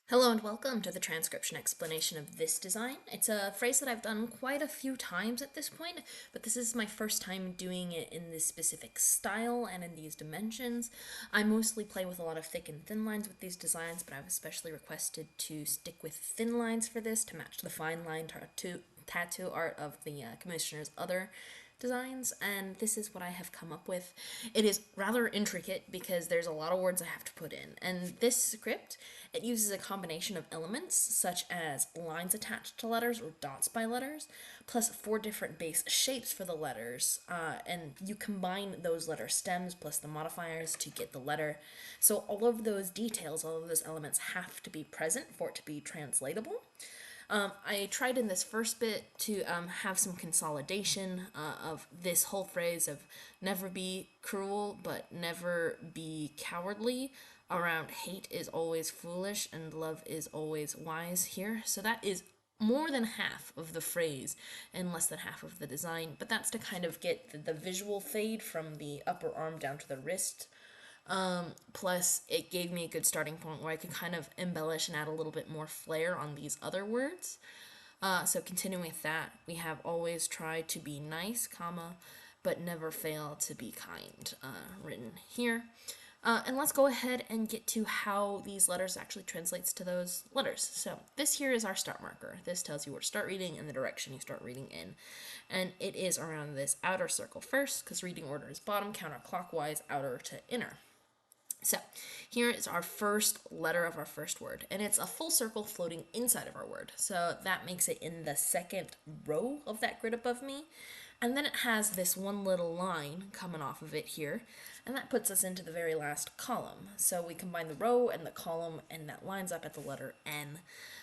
Hello and welcome to the transcription explanation of this design. It's a phrase that I've done quite a few times at this point, but this is my first time doing it in this specific style and in these dimensions. I mostly play with a lot of thick and thin lines with these designs, but I've especially requested to stick with thin lines for this to match the fine line tattoo art of the commissioner's other designs, and this is what I have come up with. It is rather intricate because there's a lot of words I have to put in, and this script, it uses a combination of elements such as lines attached to letters or dots by letters, plus 4 different base shapes for the letters, and you combine those letter stems plus the modifiers to get the letter. So all of those details, all of those elements have to be present for it to be translatable. I tried in this first bit to have some consolidation of this whole phrase of never be cruel but never be cowardly around hate is always foolish and love is always wise here. So that is more than half of the phrase and less than half of the design, but that's to kind of get the visual fade from the upper arm down to the wrist. Plus, it gave me a good starting point where I could kind of embellish and add a little bit more flair on these other words. So continuing with that, we have always tried to be nice, comma, but never fail to be kind, written here. And let's go ahead and get to how these letters actually translates to those letters. So this here is our start marker. This tells you where to start reading and the direction you start reading in. And it is around this outer circle first, because reading order is bottom, counterclockwise, outer to inner. So here is our first letter of our first word, and it's a full circle floating inside of our word. So that makes it in the second row of that grid above me. And then it has this one little line coming off of it here, and that puts us into the very last column. So we combine the row and the column, and that lines up at the letter N.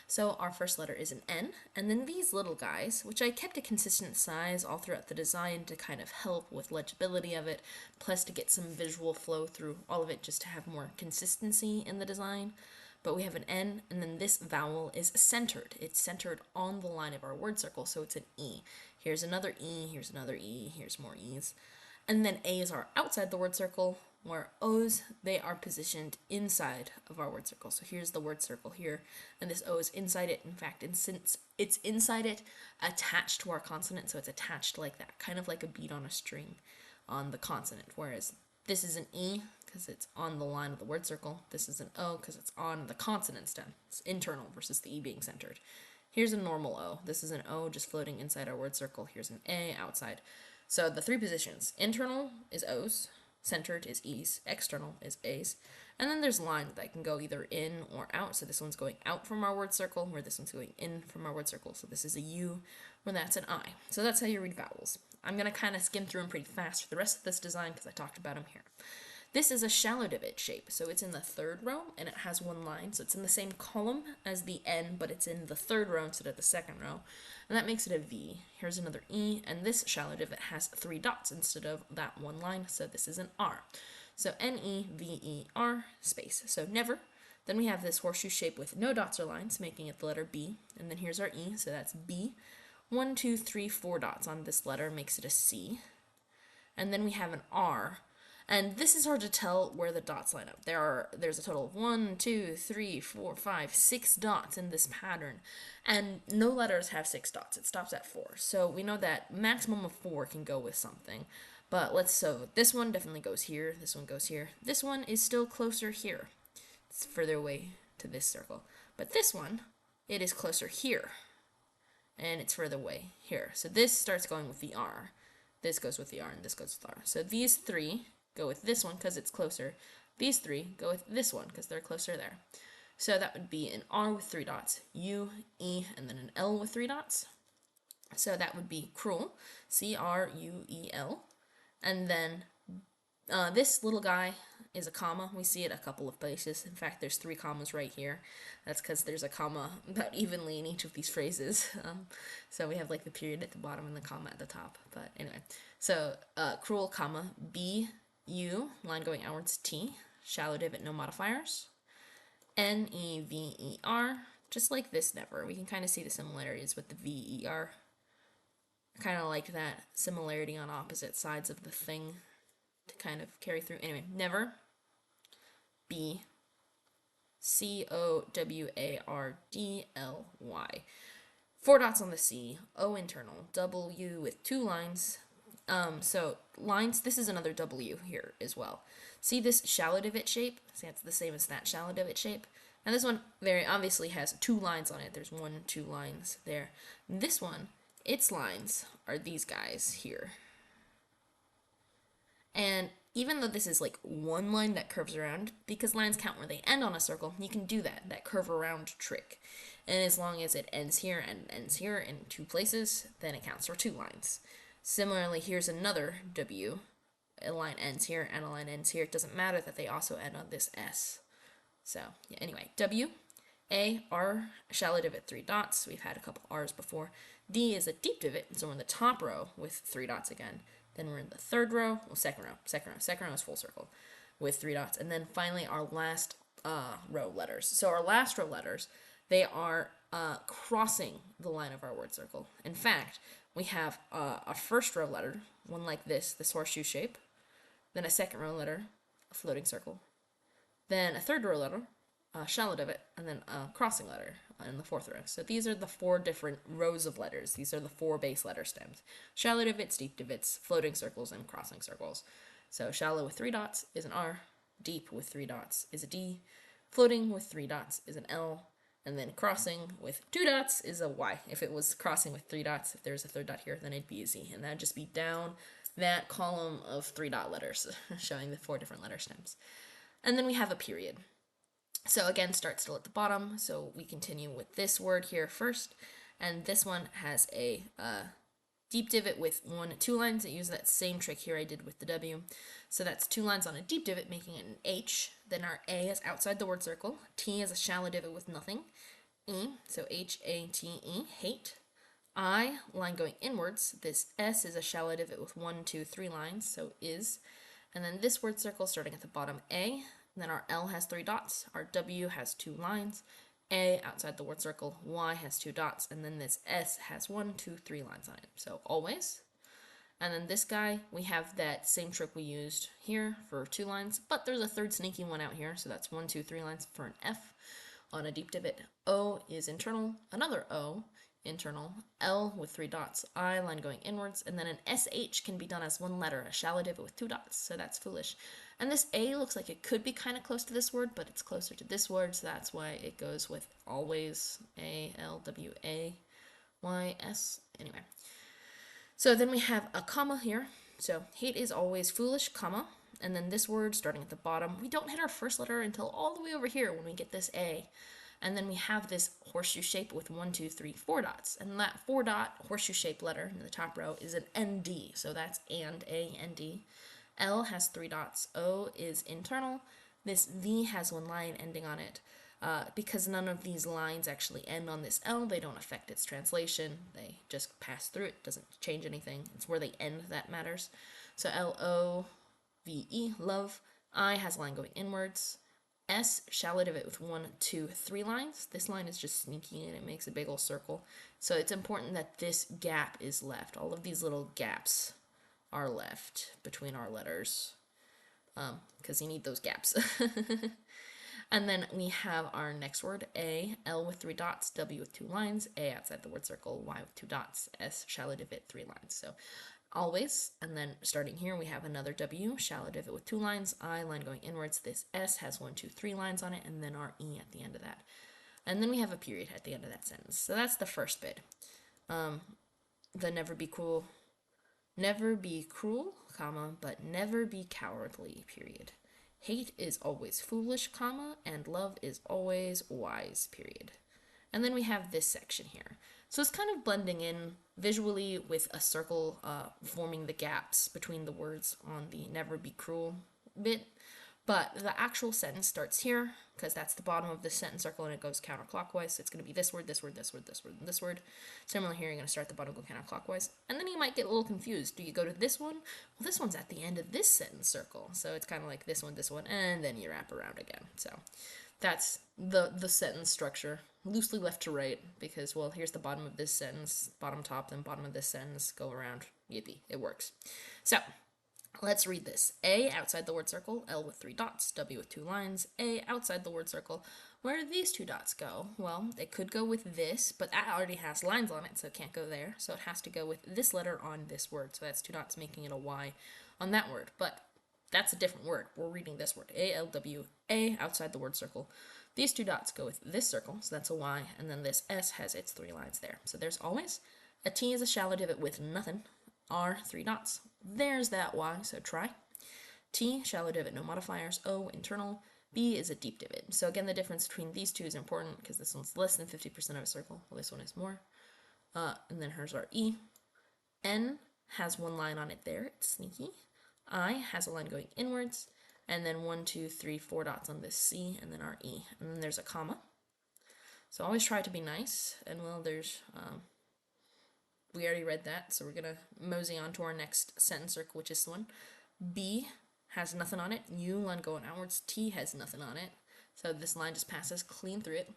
So our first letter is an N, and then these little guys, which I kept a consistent size all throughout the design to kind of help with legibility of it, plus to get some visual flow through all of it just to have more consistency in the design. But we have an N, and then this vowel is centered. It's centered on the line of our word circle, so it's an E. Here's another E, here's another E, here's more E's. And then A's are outside the word circle, where O's, they are positioned inside of our word circle. So here's the word circle here, and this O is inside it. In fact, and since it's inside it, attached to our consonant, so it's attached like that, kind of like a bead on a string on the consonant, whereas this is an E because it's on the line of the word circle. This is an O because it's on the consonant stem. It's internal versus the E being centered. Here's a normal O. This is an O just floating inside our word circle. Here's an A outside. So the 3 positions. Internal is O's, centered is E's, external is A's. And then there's lines that can go either in or out. So this one's going out from our word circle, where this one's going in from our word circle. So this is a U, where that's an I. So that's how you read vowels. I'm going to kind of skim through them pretty fast for the rest of this design because I talked about them here. This is a shallow divot shape, so it's in the 3rd row, and it has 1 line, so it's in the same column as the N, but it's in the 3rd row instead of the 2nd row, and that makes it a V. Here's another E, and this shallow divot has 3 dots instead of that 1 line, so this is an R. So N-E-V-E-R, space, so never. Then we have this horseshoe shape with no dots or lines, making it the letter B, and then here's our E, so that's B. 1, 2, 3, 4 dots on this letter makes it a C. And then we have an R. And this is hard to tell where the dots line up. There's a total of 1, 2, 3, 4, 5, 6 dots in this pattern. And no letters have 6 dots. It stops at 4. So we know that maximum of 4 can go with something. But so this one definitely goes here. This one goes here. This one is still closer here. It's further away to this circle. But this one, it is closer here. And it's further away here. So this starts going with the R. This goes with the R, and this goes with the R. So these 3 go with this one because it's closer. These 3 go with this one because they're closer there. So that would be an R with 3 dots, U, E, and then an L with 3 dots. So that would be cruel, C-R-U-E-L. And then this little guy is a comma. We see it a couple of places. In fact, there's 3 commas right here. That's because there's a comma about evenly in each of these phrases. So we have like the period at the bottom and the comma at the top. But anyway, so cruel, comma, B, U, line going outwards, T, shallow divot, no modifiers. N-E-V-E-R, just like this never. We can kind of see the similarities with the V-E-R. I kind of like that similarity on opposite sides of the thing to kind of carry through. Anyway, never, B, C-O-W-A-R-D-L-Y. 4 dots on the C, O internal, W with 2 lines. So lines, this is another W here as well. See this shallow divot shape? See, it's the same as that shallow divot shape. And this one very obviously has 2 lines on it. There's 1, 2 lines there. This one, its lines are these guys here. And even though this is like one line that curves around, because lines count where they end on a circle, you can do that curve around trick. And as long as it ends here and ends here in 2 places, then it counts for 2 lines. Similarly, here's another W. A line ends here and a line ends here. It doesn't matter that they also end on this S. So, yeah, anyway, W, A, R, shallow divot, 3 dots. We've had a couple R's before. D is a deep divot, so we're in the top row with 3 dots again. Then we're in the third row, well, second row is full circle with 3 dots. And then finally our last row letters. So our last row letters, they are crossing the line of our word circle. In fact, we have a first row letter, one like this horseshoe shape, then a second row letter, a floating circle, then a third row letter, a shallow divot, and then a crossing letter in the fourth row. So these are the 4 different rows of letters. These are the 4 base letter stems. Shallow divots, deep divots, floating circles, and crossing circles. So shallow with 3 dots is an R, deep with 3 dots is a D, floating with 3 dots is an L, and then crossing with 2 dots is a Y. If it was crossing with 3 dots, if there's a third dot here, then it'd be a Z, and that'd just be down that column of 3 dot letters, showing the 4 different letter stems. And then we have a period. So again, start still at the bottom. So we continue with this word here first, and this one has a deep divot with 1, 2 lines. I use that same trick here I did with the W. So that's 2 lines on a deep divot, making it an H. Then our A is outside the word circle. T is a shallow divot with nothing. E, so H-A-T-E, hate. I, line going inwards. This S is a shallow divot with 1, 2, 3 lines, so is. And then this word circle starting at the bottom, A. Then our L has 3 dots. Our W has 2 lines. A outside the word circle. Y has 2 dots. And then this S has 1, 2, 3 lines on it. So always. And then this guy, we have that same trick we used here for 2 lines. But there's a third sneaky one out here. So that's 1, 2, 3 lines for an F on a deep divot. O is internal. Another O. Internal, L with 3 dots, I, line going inwards, and then an SH can be done as 1 letter, a shallow divot with 2 dots, so that's foolish. And this A looks like it could be kind of close to this word, but it's closer to this word, so that's why it goes with always, A-L-W-A-Y-S, anyway. So then we have a comma here, so hate is always foolish, comma, and then this word starting at the bottom, we don't hit our first letter until all the way over here when we get this A. And then we have this horseshoe shape with 1, 2, 3, 4 dots. And that 4 dot horseshoe shaped letter in the top row is an ND. So that's and, A-N-D. L has 3 dots. O is internal. This V has 1 line ending on it. Because none of these lines actually end on this L, they don't affect its translation. They just pass through it. Doesn't change anything. It's where they end that matters. So L-O-V-E, love. I has a line going inwards. S, shallow divot with 1, 2, 3 lines. This line is just sneaky and it makes a big old circle. So it's important that this gap is left. All of these little gaps are left between our letters because you need those gaps. And then we have our next word, A, L with 3 dots, W with 2 lines, A outside the word circle, Y with 2 dots, S, shallow divot, 3 lines. So always, and then starting here we have another W, shallow divot with 2 lines, I, line going inwards, this S has 1, 2, 3 lines on it, and then our E at the end of that. And then we have a period at the end of that sentence. So that's the first bit. The never be cruel, comma, but never be cowardly, period. Hate is always foolish, comma, and love is always wise, period. And then we have this section here. So it's kind of blending in visually with a circle forming the gaps between the words on the never be cruel bit. But the actual sentence starts here because that's the bottom of this sentence circle and it goes counterclockwise. So it's going to be this word, this word, this word, this word, and this word. Similarly here, you're going to start at the bottom, go counterclockwise. And then you might get a little confused. Do you go to this one? Well, this one's at the end of this sentence circle. So it's kind of like this one, and then you wrap around again. So that's the sentence structure, loosely left to right, because, well, here's the bottom of this sentence, bottom top, then bottom of this sentence, go around, yippee, it works. So let's read this. A outside the word circle, L with 3 dots, W with 2 lines, A outside the word circle, Where do these two dots go? Well, they could go with this, but that already has lines on it, so it can't go there. So it has to go with this letter on this word. So that's two dots making it a Y on that word. But that's a different word. We're reading this word, A-L-W-A, outside the word circle. These two dots go with this circle, so that's a Y, and then this S has its 3 lines there. So there's always a T is a shallow divot with nothing, R, 3 dots. There's that Y, so try. T, shallow divot, no modifiers. O, internal. B is a deep divot. So again, the difference between these two is important because this one's less than 50% of a circle, while this one is more. And then here's our E. N has 1 line on it there, it's sneaky. I has a line going inwards, and then 1, 2, 3, 4 dots on this C, and then our E. And then there's a comma. So always try to be nice, and well, there's, we already read that, so we're gonna mosey on to our next sentence circle, which is the one. B has nothing on it, U line going outwards, T has nothing on it, so this line just passes clean through it.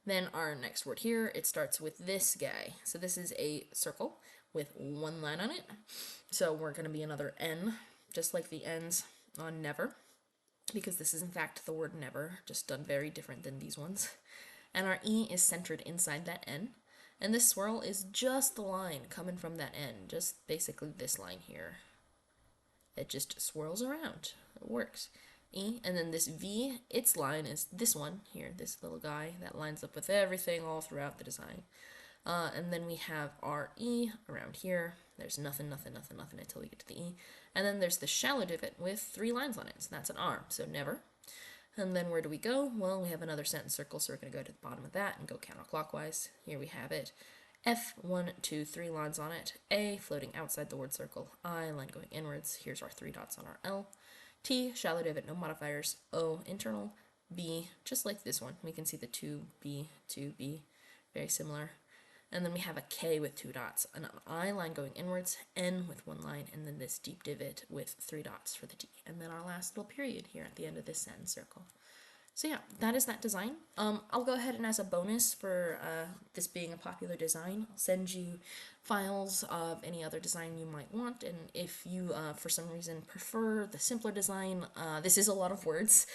Then our next word here, it starts with this guy. So this is a circle with 1 line on it, so we're gonna be another N, just like the N's on never, because this is in fact the word never, just done very different than these ones. And our E is centered inside that N, and this swirl is just the line coming from that N, just basically this line here. It just swirls around. It works. E, and then this V, its line is this one here, this little guy that lines up with everything all throughout the design. And then we have our E around here. There's nothing until we get to the E. And then there's the shallow divot with 3 lines on it, so that's an R, so never. And then where do we go? Well, we have another sentence circle, so we're going to go to the bottom of that and go counterclockwise. Here we have it. F, 1, 2, 3 lines on it. A, floating outside the word circle. I, line going inwards. Here's our 3 dots on our L. T, shallow divot, no modifiers. O, internal. B, just like this one. We can see the 2B, 2B, very similar. And then we have a K with 2 dots, an I line going inwards, N with 1 line, and then this deep divot with 3 dots for the D. And then our last little period here at the end of this sentence circle. So yeah, that is that design. I'll go ahead and as a bonus for this being a popular design, I'll send you files of any other design you might want, and if you for some reason prefer the simpler design, this is a lot of words,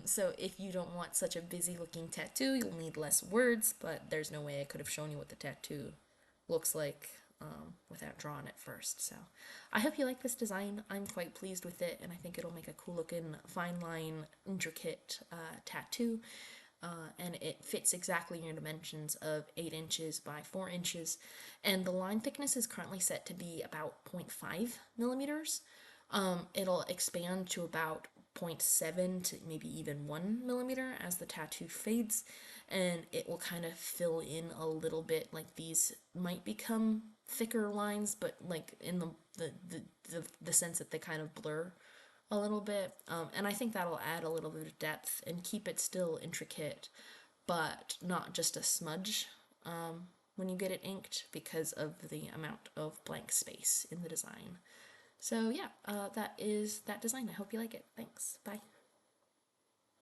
so if you don't want such a busy looking tattoo, you'll need less words, but there's no way I could have shown you what the tattoo looks like without drawing it first. So I hope you like this design. I'm quite pleased with it, and I think it'll make a cool looking fine line intricate tattoo, and it fits exactly your dimensions of 8 inches by 4 inches, and the line thickness is currently set to be about 0.5 millimeters. It'll expand to about 0.7 to maybe even 1 millimeter as the tattoo fades, and it will kind of fill in a little bit, like these might become thicker lines, but like in the sense that they kind of blur a little bit, and I think that'll add a little bit of depth and keep it still intricate, but not just a smudge when you get it inked because of the amount of blank space in the design. So yeah, that is that design. I hope you like it. Thanks. Bye.